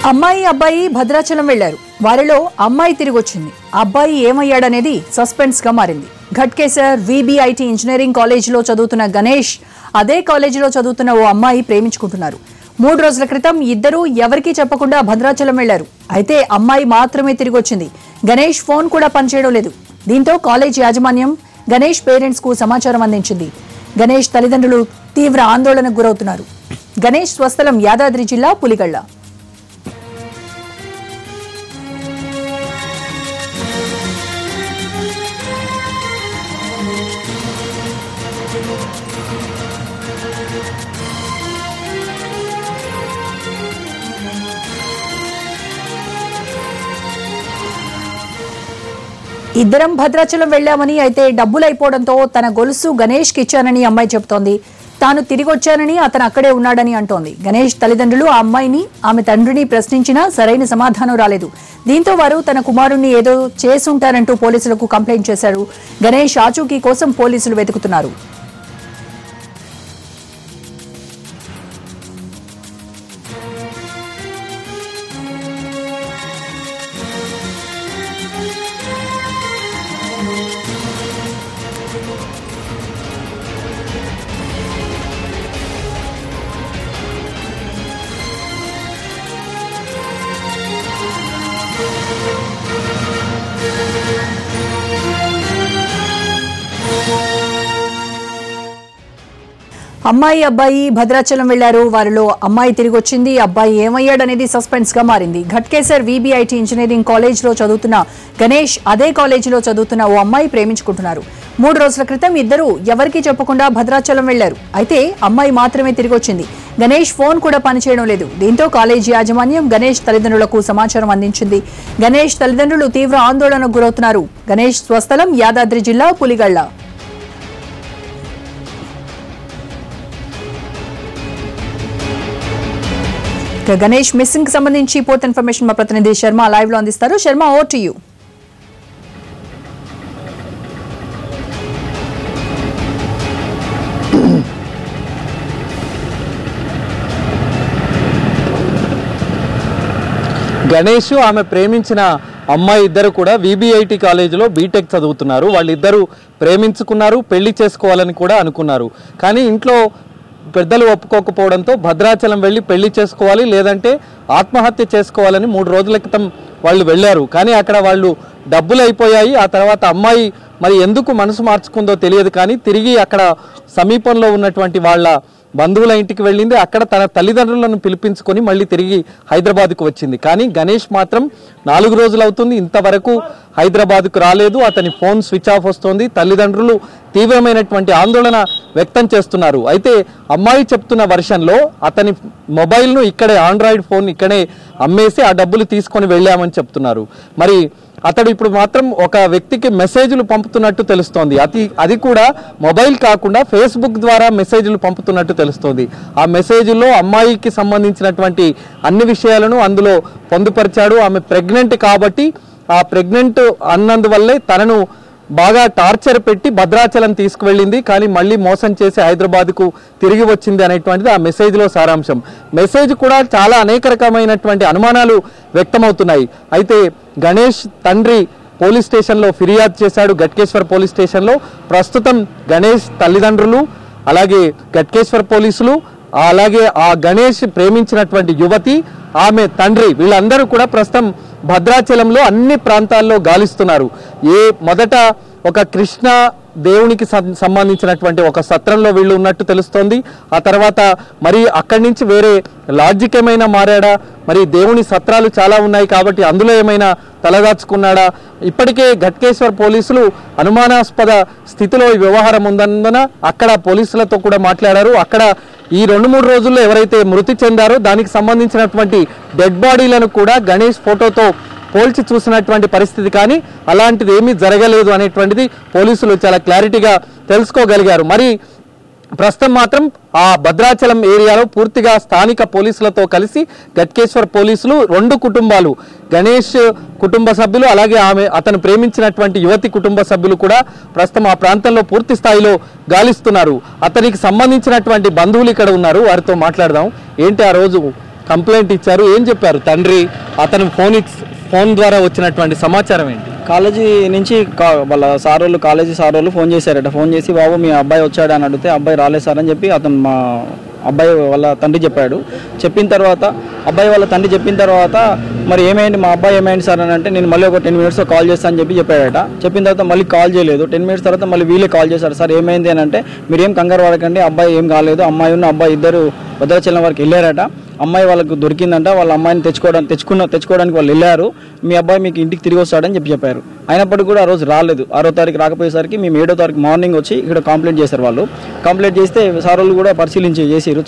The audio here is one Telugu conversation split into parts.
అమ్మాయి అబ్బాయి భద్రాచలం వెళ్లారు. వారిలో అమ్మాయి తిరిగి వచ్చింది. అబ్బాయి ఏమయ్యాడనేది సస్పెన్స్ గా మారింది. ఘట్కేసర్ విబిఐటి ఇంజనీరింగ్ కాలేజీలో చదువుతున్న గణేష్ అదే కాలేజీలో చదువుతున్న ఓ అమ్మాయి ప్రేమించుకుంటున్నారు. 3 రోజుల క్రితం ఇద్దరు ఎవరికీ చెప్పకుండా భద్రాచలం వెళ్లారు. అయితే అమ్మాయి మాత్రమే తిరిగి వచ్చింది. గణేష్ ఫోన్ కూడా పనిచేయడం లేదు. దీంతో కాలేజ్ యాజమాన్యం గణేష్ పేరెంట్స్ కు సమాచారం అందించింది. గణేష్ తల్లిదండ్రులు తీవ్ర ఆందోళనకు గురవుతున్నారు. గణేష్ స్వస్థలం యాదాద్రి జిల్లా పులిగళ్ల. ఇద్దరం భద్రాచలం వెళ్లామని, అయితే డబ్బులు అయిపోవడంతో తన గొలుసు గణేష్ కి ఇచ్చానని అమ్మాయి చెబుతోంది. తాను తిరిగి వచ్చానని, అతను అక్కడే ఉన్నాడని అంటోంది. గణేష్ తల్లిదండ్రులు ఆ అమ్మాయిని, ఆమె తండ్రిని ప్రశ్నించినా సరైన సమాధానం రాలేదు. దీంతో వారు తన కుమారుణ్ణి ఏదో చేసుంటారంటూ పోలీసులకు కంప్లైంట్ చేశారు. గణేష్ ఆచూకీ కోసం పోలీసులు వెతుకుతున్నారు. అమ్మాయి అబ్బాయి భద్రాచలం వెళ్లారు. వారిలో అమ్మాయి తిరిగి వచ్చింది. అబ్బాయి ఏమయ్యాడనేది సస్పెన్స్ గా మారింది. ఘట్కేసర్ విబిఐటి ఇంజనీరింగ్ కాలేజీలో చదువుతున్న గణేష్ అదే కాలేజీలో చదువుతున్న ఓ అమ్మాయి ప్రేమించుకుంటున్నారు. 3 రోజుల క్రితం ఇద్దరు ఎవరికీ చెప్పకుండా భద్రాచలం వెళ్లారు. అయితే అమ్మాయి మాత్రమే తిరిగి వచ్చింది. గణేష్ ఫోన్ కూడా పనిచేయడం లేదు. దీంతో కాలేజీ యాజమాన్యం గణేష్ తల్లిదండ్రులకు సమాచారం అందించింది. గణేష్ తల్లిదండ్రులు తీవ్ర ఆందోళనకు గురవుతున్నారు. గణేష్ స్వస్థలం యాదాద్రి జిల్లా పులిగళ్ల. గణేష్ మిస్సింగ్ కి సంబంధించి పూర్తి ఇన్ఫర్మేషన్ మా ప్రతినిధి శర్మ లైవ్ లో అందిస్తారు. Sharma, over to you. Ganesh ఆమె ప్రేమించిన అమ్మాయి ఇద్దరు కూడా విబిఐటి కాలేజీలో బీటెక్ చదువుతున్నారు. వాళ్ళిద్దరూ ప్రేమించుకున్నారు, పెళ్లి చేసుకోవాలని కూడా అనుకున్నారు. కానీ ఇంట్లో పెద్దలు ఒప్పుకోకపోవడంతో భద్రాచలం వెళ్ళి పెళ్లి చేసుకోవాలి, లేదంటే ఆత్మహత్య చేసుకోవాలని 3 రోజుల క్రితం వాళ్ళు వెళ్ళారు. కానీ అక్కడ వాళ్ళు డబ్బులు అయిపోయాయి. ఆ తర్వాత అమ్మాయి మరి ఎందుకు మనసు మార్చుకుందో తెలియదు, కానీ తిరిగి అక్కడ సమీపంలో ఉన్నటువంటి వాళ్ళ బంధువుల ఇంటికి వెళ్ళింది. అక్కడ తన తల్లిదండ్రులను పిలిపించుకొని మళ్ళీ తిరిగి హైదరాబాద్కు వచ్చింది. కానీ గణేష్ మాత్రం 4 రోజులు అవుతుంది, ఇంతవరకు హైదరాబాద్కు రాలేదు. అతని ఫోన్ స్విచ్ ఆఫ్ వస్తోంది. తల్లిదండ్రులు తీవ్రమైనటువంటి ఆందోళన వ్యక్తం చేస్తున్నారు. అయితే అమ్మాయి చెప్తున్న వర్షన్లో అతని మొబైల్ను ఇక్కడే, ఆండ్రాయిడ్ ఫోన్ ఇక్కడే అమ్మేసి ఆ డబ్బులు తీసుకొని వెళ్ళామని చెప్తున్నారు. మరి అతడు ఇప్పుడు మాత్రం ఒక వ్యక్తికి మెసేజ్లు పంపుతున్నట్టు తెలుస్తోంది. అది కూడా మొబైల్ కాకుండా ఫేస్బుక్ ద్వారా మెసేజ్లు పంపుతున్నట్టు తెలుస్తోంది. ఆ మెసేజ్లో అమ్మాయికి సంబంధించినటువంటి అన్ని విషయాలను అందులో పొందుపరిచాడు. ఆమె ప్రెగ్నెంట్ కాబట్టి ఆ ప్రెగ్నెంట్ అన్నందువల్లే తనను బాగా టార్చర్ పెట్టి భద్రాచలం తీసుకువెళ్ళింది, కానీ మళ్ళీ మోసం చేసి హైదరాబాద్కు తిరిగి వచ్చింది అనేటువంటిది ఆ మెసేజ్లో సారాంశం. మెసేజ్ కూడా చాలా అనేక రకమైనటువంటి అనుమానాలు వ్యక్తమవుతున్నాయి. అయితే గణేష్ తండ్రి పోలీస్ స్టేషన్లో ఫిర్యాదు చేశాడు, ఘట్కేశ్వర్ పోలీస్ స్టేషన్లో. ప్రస్తుతం గణేష్ తల్లిదండ్రులు, అలాగే ఘట్కేశ్వర్ పోలీసులు, అలాగే ఆ గణేష్ ప్రేమించినటువంటి యువతి, ఆమె తండ్రి, వీళ్ళందరూ కూడా ప్రస్తుతం భద్రాచలంలో అన్ని ప్రాంతాల్లో గాలిస్తున్నారు. మొదట ఒక కృష్ణ దేవునికి సంబంధించినటువంటి ఒక సత్రంలో వీళ్ళు ఉన్నట్టు తెలుస్తోంది. ఆ తర్వాత మరి అక్కడి నుంచి వేరే లాడ్జికి ఏమైనా మారాడా, మరి దేవుని సత్రాలు చాలా ఉన్నాయి కాబట్టి అందులో ఏమైనా తలదాచుకున్నాడా? ఇప్పటికే ఘట్కేశ్వర్ పోలీసులు అనుమానాస్పద స్థితిలో ఈ వ్యవహారం ఉందన్నందున అక్కడ పోలీసులతో కూడా మాట్లాడారు. అక్కడ ఈ 2-3 రోజుల్లో ఎవరైతే మృతి చెందారో దానికి సంబంధించినటువంటి డెడ్ బాడీలను కూడా గణేష్ ఫోటోతో పోల్చి చూసినటువంటి పరిస్థితి, కానీ అలాంటిది ఏమీ జరగలేదు అనేటువంటిది పోలీసులు చాలా క్లారిటీగా తెలుసుకోగలిగారు. మరి ప్రస్తుతం మాత్రం ఆ భద్రాచలం ఏరియాలో పూర్తిగా స్థానిక పోలీసులతో కలిసి ఘట్కేశ్వర్ పోలీసులు 2 కుటుంబాలు, గణేష్ కుటుంబ సభ్యులు అలాగే అతను ప్రేమించినటువంటి యువతి కుటుంబ సభ్యులు కూడా ప్రస్తుతం ఆ ప్రాంతంలో పూర్తి స్థాయిలో గాలిస్తున్నారు. అతనికి సంబంధించినటువంటి బంధువులు ఇక్కడ ఉన్నారు, వారితో మాట్లాడదాం. ఏంటి ఆ రోజు కంప్లైంట్ ఇచ్చారు. ఏం చెప్పారు తండ్రి? అతను ఫోన్ ద్వారా వచ్చినటువంటి సమాచారం ఏంటి? కాలేజీ నుంచి వాళ్ళ సారోళ్ళు కాలేజీ సారోళ్ళు ఫోన్ చేశారట. ఫోన్ చేసి బాబు మీ అబ్బాయి వచ్చాడు అని అడిగితే అబ్బాయి రాలేదు సార్ అని చెప్పి అతను మా అబ్బాయి వాళ్ళ తండ్రి చెప్పాడు. చెప్పిన తర్వాత అబ్బాయి వాళ్ళ తండ్రి చెప్పిన తర్వాత మరి ఏమైంది మా అబ్బాయి ఏమైంది సార్ అని అంటే నేను మళ్ళీ ఒక 10 minutes కాల్ చేస్తాను అని చెప్పి చెప్పాడట. చెప్పిన తర్వాత మళ్ళీ కాల్ చేయలేదు. 10 minutes తర్వాత మళ్ళీ వీళ్ళే కాల్ చేశారు. సార్ ఏమైంది అని అంటే మీరేం కంగారు పడకండి, అబ్బాయి ఏం కాలేదు, అమ్మాయి ఉన్న అబ్బాయి ఇద్దరు భద్రాచలం వరకు వెళ్ళారట. అమ్మాయి వాళ్ళకు దొరికిందంట, వాళ్ళ అమ్మాయిని తెచ్చుకోవడానికి వాళ్ళు వెళ్ళారు. మీ అబ్బాయి మీకు ఇంటికి తిరిగి వస్తాడని చెప్పారు. అయినప్పటికీ కూడా ఆ రోజు రాలేదు. 6వ తారీఖు రాకపోయేసరికి మేము 7వ తారీఖు మార్నింగ్ వచ్చి ఇక్కడ కంప్లైంట్ చేశారు. వాళ్ళు కంప్లైంట్ చేస్తే సార్లు కూడా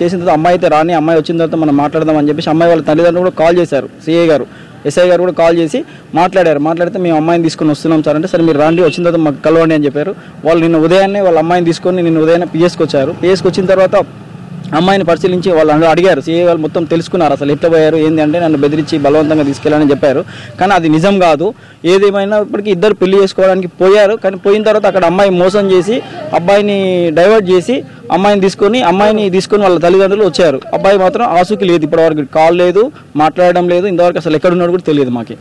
చేసిన తర్వాత అమ్మాయి అయితే రాని, అమ్మాయి వచ్చిన తర్వాత మనం మాట్లాడదాం అని చెప్పేసి అమ్మాయి వాళ్ళ తల్లిదండ్రులు కూడా కాల్ చేశారు. సిఐ గారు ఎస్ఐ గారు కూడా కాల్ చేసి మాట్లాడితే మేము అమ్మాయిని తీసుకొని వస్తున్నాం సార్ అంటే సరే మీరు రండి, వచ్చిన తర్వాత మాకు కలవండి అని చెప్పారు. వాళ్ళు నిన్న ఉదయాన్నే వాళ్ళ అమ్మాయిని తీసుకొని నిన్న ఉదయాన్నే పిఎస్కి వచ్చారు. పిఎస్కి వచ్చిన తర్వాత అమ్మాయిని పరిశీలించి వాళ్ళు అడిగారు. సిఐ వాళ్ళు మొత్తం తెలుసుకున్నారు అసలు ఎట్లా పోయారు ఏంది అంటే నన్ను బెదిరించి బలవంతంగా తీసుకెళ్ళాలని చెప్పారు. కానీ అది నిజం కాదు. ఏదేమైనా ఇప్పటికీ ఇద్దరు పెళ్లి చేసుకోవడానికి పోయారు. కానీ పోయిన తర్వాత అక్కడ అమ్మాయి మోసం చేసి అబ్బాయిని డైవర్ట్ చేసి అమ్మాయిని తీసుకొని వాళ్ళ తల్లిదండ్రులు వచ్చారు. అబ్బాయి మాత్రం ఆసుకి లేదు, ఇప్పటివరకు కాల్ లేదు, మాట్లాడడం లేదు, ఇంతవరకు అసలు ఎక్కడున్నాడు కూడా తెలియదు మాకి.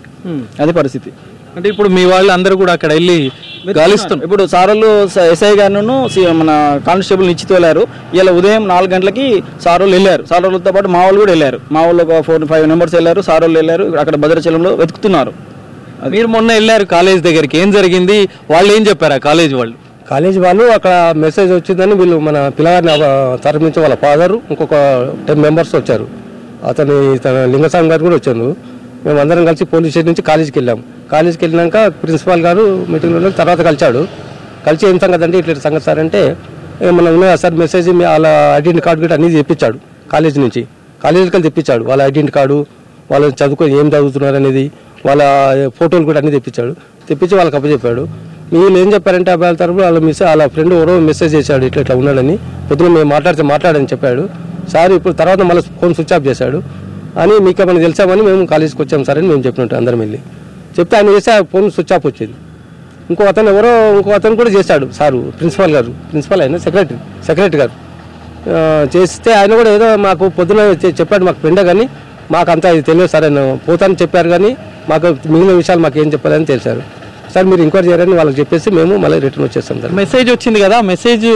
అది పరిస్థితి. అంటే ఇప్పుడు మీ వాళ్ళు అందరూ కూడా అక్కడ వెళ్ళి గాలిస్తున్నారు. ఇప్పుడు సారోళ్ళు ఎస్ఐ గారును మన కానిస్టేబుల్ ఇచ్చి తోలారు. ఇలా ఉదయం 4 గంటలకి సారోళ్ళు వెళ్ళారు. సారోళ్ళతో పాటు మా వాళ్ళు కూడా వెళ్ళారు. మా వాళ్ళు ఒక 4-5 members వెళ్ళారు. సారోళ్ళు వెళ్ళారు. అక్కడ భద్రాచలంలో వెతుకుతున్నారు. మీరు మొన్న వెళ్ళారు కాలేజ్ దగ్గరికి, ఏం జరిగింది? వాళ్ళు ఏం చెప్పారు? కాలేజ్ వాళ్ళు అక్కడ మెసేజ్ వచ్చిందని వీళ్ళు మన పిల్లగారిని తరఫు నుంచి వాళ్ళ ఫాదరు ఇంకొక 10 members వచ్చారు. తన లింగస్వామి గారు కూడా వచ్చారు. మేము అందరం కలిసి పోలీస్ స్టేషన్ నుంచి కాలేజీకి వెళ్ళాం. కాలేజీకి వెళ్ళినాక ప్రిన్సిపాల్ గారు మీటింగ్లో తర్వాత కలిసి ఏం సంగతి అంటే ఇట్లా సంగతి సార్ అంటే ఏమన్నా ఉన్నాయా సార్ మెసేజ్ వాళ్ళ ఐడెంటిటీ కార్డు కూడా అన్నీ తెప్పించాడు. కాలేజీ నుంచి కాలేజీకి తెప్పించాడు. వాళ్ళ ఐడెంటిటీ కార్డు, వాళ్ళు ఏం చదువుతున్నారు అనేది, వాళ్ళ ఫోటోలు కూడా అన్నీ తెప్పించి వాళ్ళకి అప్పచెప్పాడు. వీళ్ళు ఏం చెప్పారంటే అబ్బాయిల తరపు వాళ్ళ ఫ్రెండ్ ఎవరో మెసేజ్ చేశాడు ఇట్లా ఉన్నాడని. పొద్దున మేము మాట్లాడని చెప్పాడు సార్. ఇప్పుడు తర్వాత మళ్ళీ ఫోన్ స్విచ్ ఆఫ్ చేశాడు అని మీకేమైనా తెలిసామని మేము కాలేజీకి వచ్చాం సార్ అని మేము చెప్పినట్టు అందరం వెళ్ళి చెప్తే ఆయన చేస్తే ఆ ఫోన్ స్విచ్ ఆఫ్ వచ్చింది. ఇంకో అతను కూడా చేశాడు సారు, ప్రిన్సిపల్ అయినా సెక్రటరీ గారు చేస్తే ఆయన కూడా ఏదో మాకు పొద్దున చెప్పాడు మాకు ఫ్రెండే, కానీ మాకు అంతా ఇది తెలియదు సార్. ఆయన పోతానని చెప్పారు కానీ మాకు మిగిలిన విషయాలు మాకు ఏం చెప్పాలని తెలిసారు సార్. మీరు ఎంక్వైరీ చేయాలని వాళ్ళకి చెప్పేసి మేము మళ్ళీ రిటర్న్ వచ్చేస్తాం సార్. మెసేజ్ వచ్చింది కదా, మెసేజ్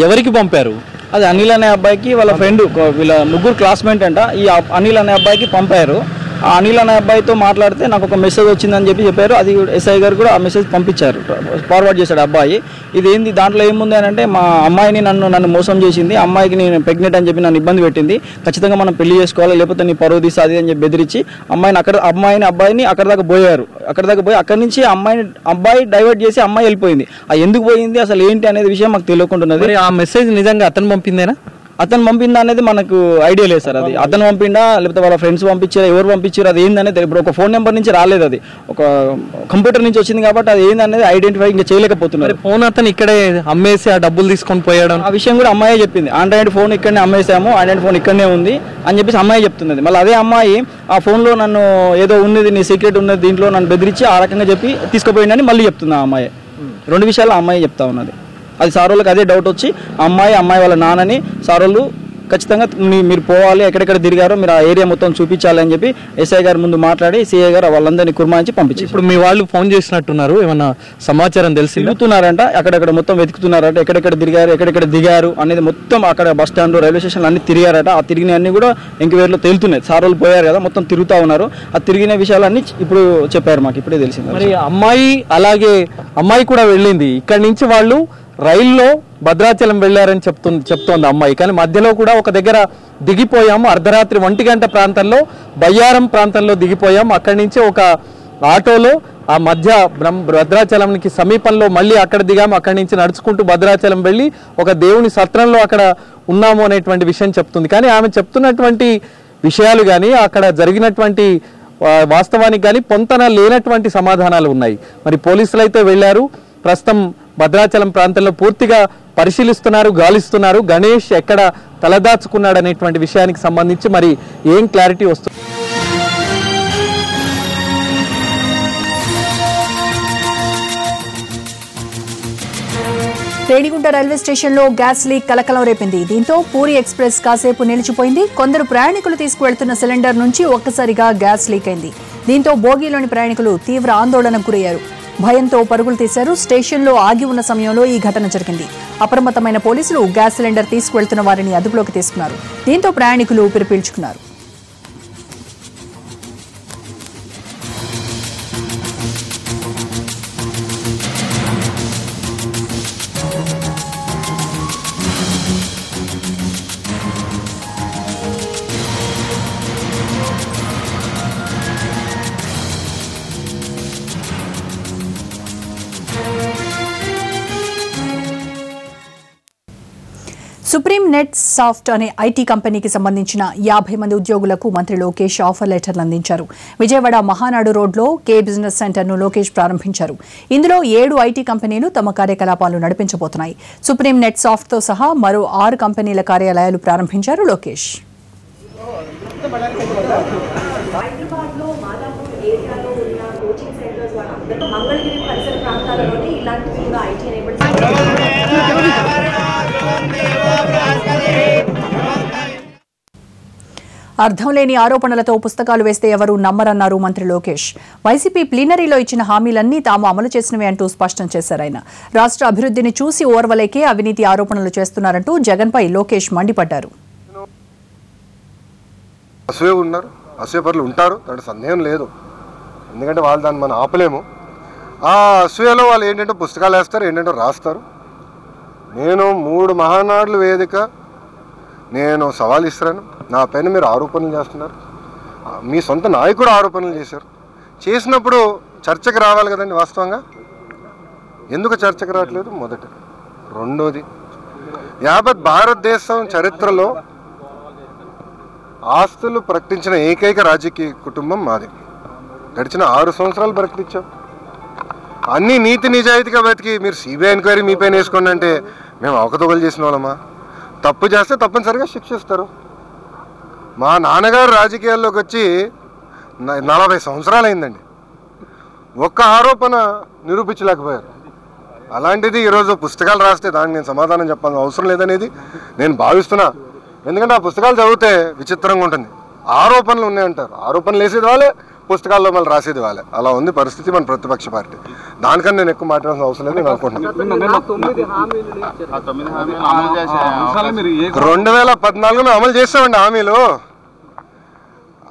ఎవరికి పంపారు? అది అనిల్ అనే అబ్బాయికి వాళ్ళ ఫ్రెండ్, వీళ్ళ 3 క్లాస్మేట్ అంట. ఈ అనిల్ అనే అబ్బాయికి పంపారు. ఆ అనిల్ అనే అబ్బాయితో మాట్లాడితే నాకు ఒక మెసేజ్ వచ్చిందని చెప్పారు. అది ఎస్ఐ గారు కూడా ఆ మెసేజ్ పంపించారు, ఫార్వర్డ్ చేశాడు అబ్బాయి. ఇది ఏంది, దాంట్లో ఏముంది అని అంటే మా అమ్మాయిని నన్ను మోసం చేసింది, అమ్మాయికి నేను ప్రెగ్నెంట్ అని చెప్పి నన్ను ఇబ్బంది పెట్టింది, ఖచ్చితంగా మనం పెళ్లి చేసుకోవాలి లేకపోతే నీ పరువు తీసాది అని చెప్పి బెదిరించి అబ్బాయిని అక్కడ దాకా పోయారు. అక్కడి నుంచి అబ్బాయి డైవర్ట్ చేసి అమ్మాయి వెళ్ళిపోయింది. అది ఎందుకు పోయింది అసలు ఏంటి అనేది విషయం మాకు తెలియకుంటున్నది. ఆ మెసేజ్ నిజంగా అతను పంపిందేనా? అతను పంపిందా అనేది మనకు ఐడియా లేదు సార్. అది అతను పంపిండా లేకపోతే వాళ్ళ ఫ్రెండ్స్ పంపించారా, ఎవరు పంపించారు, అది ఏందనేది ఇప్పుడు ఒక ఫోన్ నెంబర్ నుంచి రాలేదు, అది ఒక కంప్యూటర్ నుంచి వచ్చింది కాబట్టి అది ఏందనేది ఐడెంటిఫై ఇంకా చేయలేకపోతున్నారు. ఫోన్ అతను ఇక్కడే అమ్మేసి ఆ డబ్బులు తీసుకొని పోయాడు. ఆ విషయం కూడా అమ్మాయి చెప్పింది. ఆండ్రాయిడ్ ఫోన్ ఇక్కడనే అమ్మేసాము, ఆండ్రాయిడ్ ఫోన్ ఇక్కడనే ఉంది అని చెప్పేసి అమ్మాయి చెప్తున్నది. మళ్ళీ అదే అమ్మాయి ఆ ఫోన్లో నన్ను ఏదో ఉన్నది, నీ సీక్రెట్ ఉన్నది, దీంట్లో నన్ను బెదిరించి ఆ రకంగా చెప్పి తీసుకుపోయిందని మళ్ళీ చెప్తుంది ఆ అమ్మాయి. 2 విషయాలు ఆ అమ్మాయి చెప్తా ఉన్నది. అది సారోళ్ళకి అదే డౌట్ వచ్చి అమ్మాయి వాళ్ళ నాన్నని సారోళ్ళు ఖచ్చితంగా మీరు పోవాలి, ఎక్కడెక్కడ తిరిగారో మీరు ఆ ఏరియా మొత్తం చూపించాలి అని చెప్పి ఎస్ఐ గారు ముందు మాట్లాడి సిఐ గారు వాళ్ళందరినీ కుర్మాయించి పంపించారు. ఇప్పుడు మీ వాళ్ళు ఫోన్ చేసినట్టున్నారు, ఏమన్నా సమాచారం తెలిసి తిరుగుతున్నారంట, అక్కడెక్కడ మొత్తం వెతుకుతున్నారంట, ఎక్కడెక్కడ తిరిగారు, ఎక్కడెక్కడ దిగారు అనేది మొత్తం అక్కడ బస్ స్టాండ్, రైల్వే స్టేషన్లు అన్ని తిరిగారట. ఆ తిరిగిన అన్ని కూడా ఎంక్వైరీలో తేలుతున్నాయి. సారోళ్ళు పోయారు కదా, మొత్తం తిరుగుతూ ఉన్నారు. ఆ తిరిగిన విషయాలన్నీ ఇప్పుడు చెప్పారు, మాకు ఇప్పుడే తెలిసింది. మరి అమ్మాయి కూడా వెళ్ళింది. ఇక్కడి నుంచి వాళ్ళు రైల్లో భద్రాచలం వెళ్ళారని చెప్తోంది అమ్మాయి. కానీ మధ్యలో కూడా ఒక దగ్గర దిగిపోయాము, అర్ధరాత్రి 1 గంట ప్రాంతంలో బయ్యారం ప్రాంతంలో దిగిపోయాము. అక్కడి నుంచి ఒక ఆటోలో ఆ మధ్య భద్రాచలంకి సమీపంలో మళ్ళీ అక్కడ దిగాము. అక్కడి నుంచి నడుచుకుంటూ భద్రాచలం వెళ్ళి ఒక దేవుని సత్రంలో అక్కడ ఉన్నాము అనేటువంటి విషయం చెప్తుంది. కానీ ఆమె చెప్తున్నటువంటి విషయాలు కానీ అక్కడ జరిగినటువంటి వాస్తవానికి కానీ పొంతన లేనటువంటి సమాధానాలు ఉన్నాయి. మరి పోలీసులు అయితే వెళ్ళారు, ప్రస్తుతం భద్రాచలం ప్రాంతంలో పూర్తిగా పరిశీలిస్తున్నారు, గాలిస్తున్నారు. గణేష్ ఎక్కడ తలదాచుకున్నాడు అనేటువంటి విషయానికి సంబంధించి మరి ఏం క్లారిటీ వస్తుంది? రేణిగుంట రైల్వే స్టేషన్లో గ్యాస్ లీక్ కలకలం రేపింది. దీంతో పూరి ఎక్స్ప్రెస్ కాసేపు నిలిచిపోయింది. కొందరు ప్రయాణికులు తీసుకువెళ్తున్న సిలిండర్ నుంచి ఒక్కసారిగా గ్యాస్ లీక్ అయింది. దీంతో బోగీలోని ప్రయాణికులు తీవ్ర ఆందోళనకు గురయ్యారు. భయంతో పరుగులు తీశారు. స్టేషన్లో ఆగి ఉన్న సమయంలో ఈ ఘటన జరిగింది. అప్రమత్తమైన పోలీసులు గ్యాస్ సిలిండర్ తీసుకువెళ్తున్న వారిని అదుపులోకి తీసుకున్నారు. దీంతో ప్రయాణికులు ఊపిరి పీల్చుకున్నారు. సుప్రీం నెట్ సాఫ్ట్ అనే ఐటీ కంపెనీకి సంబంధించిన 50 మంది ఉద్యోగులకు మంత్రి లోకేష్ ఆఫర్ లెటర్లు అందించారు. విజయవాడ మహానాడు రోడ్లో కే బిజినెస్ సెంటర్ను లోకేష్ ప్రారంభించారు. ఇందులో 7 ఐటీ కంపెనీలు తమ కార్యకలాపాలు నడిపించబోతున్నాయి. సుప్రీం నెట్ సాఫ్ట్తో సహా మరో 6 కంపెనీల కార్యాలయాలు ప్రారంభించారు లోకేష్. అర్థం లేని ఆరోపణలతో పుస్తకాలు వేస్తే ఎవరూ నమ్మరన్నారు మంత్రి లోకేష్. వైసీపీ ప్లీనరీలో ఇచ్చిన హామీలన్నీ తాము అమలు చేసినవే అంటూ స్పష్టం చేశారు ఆయన. రాష్ట్ర అభివృద్ధిని చూసి ఓర్వలేకే అవినీతి ఆరోపణలు చేస్తున్నారంటూ జగన్పై లోకేష్ మండిపడ్డారు. అసూయపరులు ఉంటారు, దాంట్లో సందేహం లేదు. ఎందుకంటే వాళ్ళు దాన్ని మనం ఆపలేము. ఆ అసూయలో వాళ్ళు ఏంటంటే పుస్తకాలు వేస్తారు, ఏంటంటే రాస్తారు. నేను 3 మహానాడుల వేదిక నేను సవాల్ ఇస్తున్నాను. నా పైన మీరు ఆరోపణలు చేస్తున్నారు. మీ సొంత నాయకుడు ఆరోపణలు చేశారు. చేసినప్పుడు చర్చకు రావాలి కదండి. వాస్తవంగా ఎందుకు చర్చకు రావట్లేదు? మొదటి. రెండోది, యావత్ భారతదేశం చరిత్రలో ఆస్తులు ప్రకటించిన ఏకైక రాజకీయ కుటుంబం మాది. గడిచిన 6 సంవత్సరాలు ప్రకటించాం. అన్నీ నీతి నిజాయితీగా బతికి మీరు సిబిఐ ఎంక్వైరీ మీ పైన వేసుకోండి అంటే మేము అవకతవకలు చేసిన వాళ్ళమా? తప్పు చేస్తే తప్పనిసరిగా శిక్షిస్తారు. మా నాన్నగారు రాజకీయాల్లోకి వచ్చి 40 సంవత్సరాలు అయిందండి. ఒక్క ఆరోపణ నిరూపించలేకపోయారు. అలాంటిది ఈరోజు పుస్తకాలు రాస్తే దానికి నేను సమాధానం చెప్పాల్సిన అవసరం లేదనేది నేను భావిస్తున్నా. ఎందుకంటే ఆ పుస్తకాలు చదివితే విచిత్రంగా ఉంటుంది. ఆరోపణలు ఉన్నాయంటారు, ఆరోపణలు వేసేది వాళ్ళే, పుస్తకాల్లో మళ్ళీ రాసేది వాళ్ళే. అలా ఉంది పరిస్థితి మన ప్రతిపక్ష పార్టీ. దానికన్నా నేను ఎక్కువ మాట్లాడాల్సిన అవసరం లేదు నేను అనుకుంటున్నాను. 2014 అమలు చేస్తామండి హామీలు.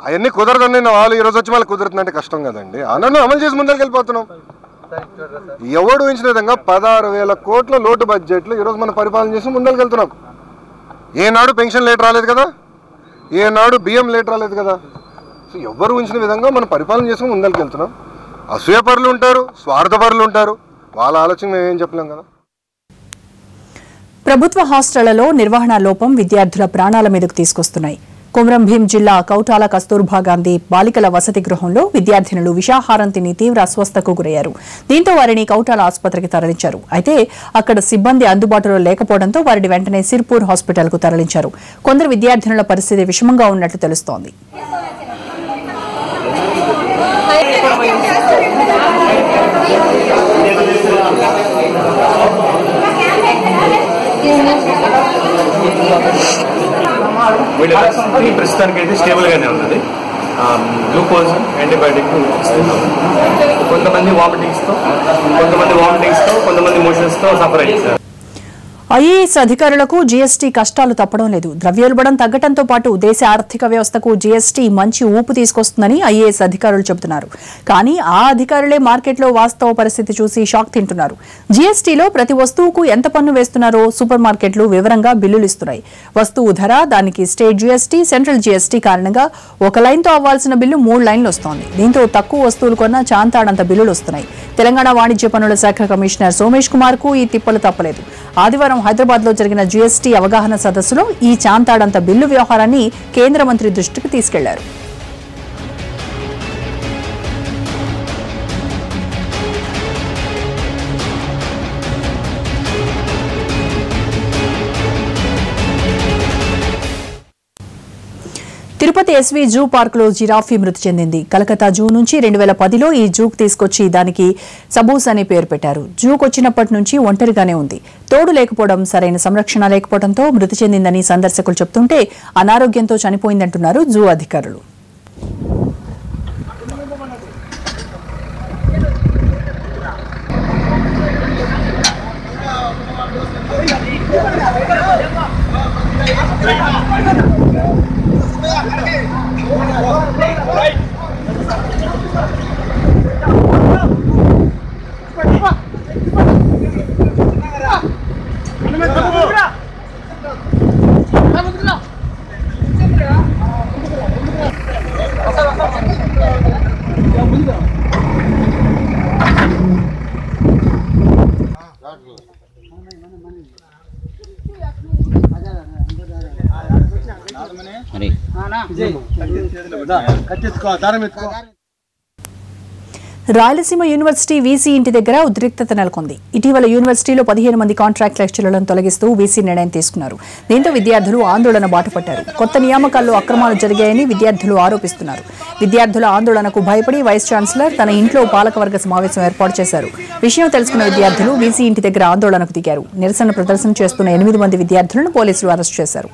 అవన్నీ కుదరదండి. వాళ్ళు ఈరోజు వచ్చి మళ్ళీ కుదురుతుందంటే కష్టం కదండి. అన్నను అమలు చేసి ముందరికి వెళ్ళిపోతున్నాం. ఎవడు ఊహించిన విధంగా 16,000 కోట్ల లోటు బడ్జెట్లు ఈరోజు మనం పరిపాలన చేసి ముందరికి వెళ్తున్నాం. ఏనాడు పెన్షన్ లేట్ రాలేదు కదా, ఏనాడు బియ్యం లేట్ రాలేదు కదా. సో ఎవరు ఊహించిన విధంగా మనం పరిపాలన చేసుకుని ముందరికి వెళ్తున్నాం. అసూయపరులు ఉంటారు, స్వార్థపరులు ఉంటారు. వాళ్ళ ఆలోచన మేము ఏం చెప్పలేం కదా. ప్రభుత్వ హాస్టళ్లలో నిర్వహణ లోపం విద్యార్థుల ప్రాణాల మీదకు తీసుకొస్తున్నాయి. కొమరం భీం జిల్లా కౌటాల కస్తూర్బా గాంధీ బాలికల వసతి గృహంలో విద్యార్థినులు విషాహారం తిని తీవ్ర అస్వస్థకు గురయ్యారు. దీంతో వారిని కౌటాల ఆసుపత్రికి తరలించారు. అయితే అక్కడ సిబ్బంది అందుబాటులో లేకపోవడంతో వారిని వెంటనే సిర్పూర్ హాస్పిటల్కు తరలించారు. కొందరు విద్యార్థినుల పరిస్థితి విషమంగా ఉన్నట్లు తెలుస్తోంది. ప్రస్తుతానికి అయితే స్టేబుల్ గానే ఉన్నది. గ్లూకోజ్ యాంటీబయాటిక్ ఇస్తున్నాం. కొంతమంది వామిటింగ్స్ తో కొంతమంది మోషన్స్ తో సఫర్ అయ్యారు. ఐఏఎస్ అధికారులకు జీఎస్టీ కష్టాలు తప్పడం లేదు. ద్రవ్యోల్బణం తగ్గడంతో పాటు దేశ ఆర్థిక వ్యవస్థకు జీఎస్టీ మంచి ఊపు తీసుకొస్తుందని ఐఏఎస్ అధికారులు చెబుతున్నారు. కానీ ఆ అధికారులే మార్కెట్లో వాస్తవ పరిస్థితి చూసి షాక్ తింటున్నారు. జీఎస్టీలో ప్రతి వస్తువుకు ఎంత పన్ను వేస్తున్నారో సూపర్ మార్కెట్లు వివరంగా బిల్లులు ఇస్తున్నాయి. వస్తువు ధర, దానికి స్టేట్ జీఎస్టీ, సెంట్రల్ జీఎస్టీ కారణంగా ఒక లైన్తో అవ్వాల్సిన బిల్లు 3 లైన్లు వస్తోంది. దీంతో తక్కువ వస్తువులు కొన్న చాంతాడంత బిల్లులు వస్తున్నాయి. తెలంగాణ వాణిజ్య పన్నుల శాఖ కమిషనర్ సోమేష్ కుమార్ కు ఈ తిప్పలు తప్పలేదు. ఆదివారం హైదరాబాద్ లో జరిగిన జీఎస్టీ అవగాహన సదస్సులో ఈ చాంతాడంత బిల్లు వ్యవహారాన్ని కేంద్ర మంత్రి దృష్టికి తీసుకెళ్లారు. తిరుపతి ఎస్వి జూ పార్కులో జిరాఫీ మృతి చెందింది. కలకత్తా జూ నుంచి 2010లో ఈ జూకు తీసుకొచ్చి దానికి సబూస్ అనే పేరు పెట్టారు. జూకు వచ్చినప్పటి నుంచి ఒంటరిగానే ఉంది. తోడు లేకపోవడం, సరైన సంరక్షణ లేకపోవడంతో మృతి చెందిందని సందర్శకులు చెబుతుంటే అనారోగ్యంతో చనిపోయిందంటున్నారు జూ అధికారులు. రాయలసీమ యూనివర్సిటీ వీసీ ఇంటి దగ్గర ఉద్రిక్తత నెలకొంది. ఇటీవల యూనివర్సిటీలో 15 మంది కాంట్రాక్ట్ లెక్చరర్లను తొలగిస్తూ వీసీ నిర్ణయం తీసుకున్నారు. దీంతో విద్యార్థులు ఆందోళన బాటపట్టారు. కొత్త నియామకాల్లో అక్రమాలు జరిగాయని విద్యార్థులు ఆరోపిస్తున్నారు. విద్యార్థుల ఆందోళనకు భయపడి వైస్ ఛాన్సలర్ తన ఇంట్లో పాలకవర్గ సమావేశం ఏర్పాటు చేశారు. విషయం తెలుసుకున్న విద్యార్థులు వీసీ ఇంటి దగ్గర ఆందోళనకు దిగారు. నిరసన ప్రదర్శన చేస్తున్న 8 మంది విద్యార్థులను పోలీసులు అరెస్ట్ చేశారు.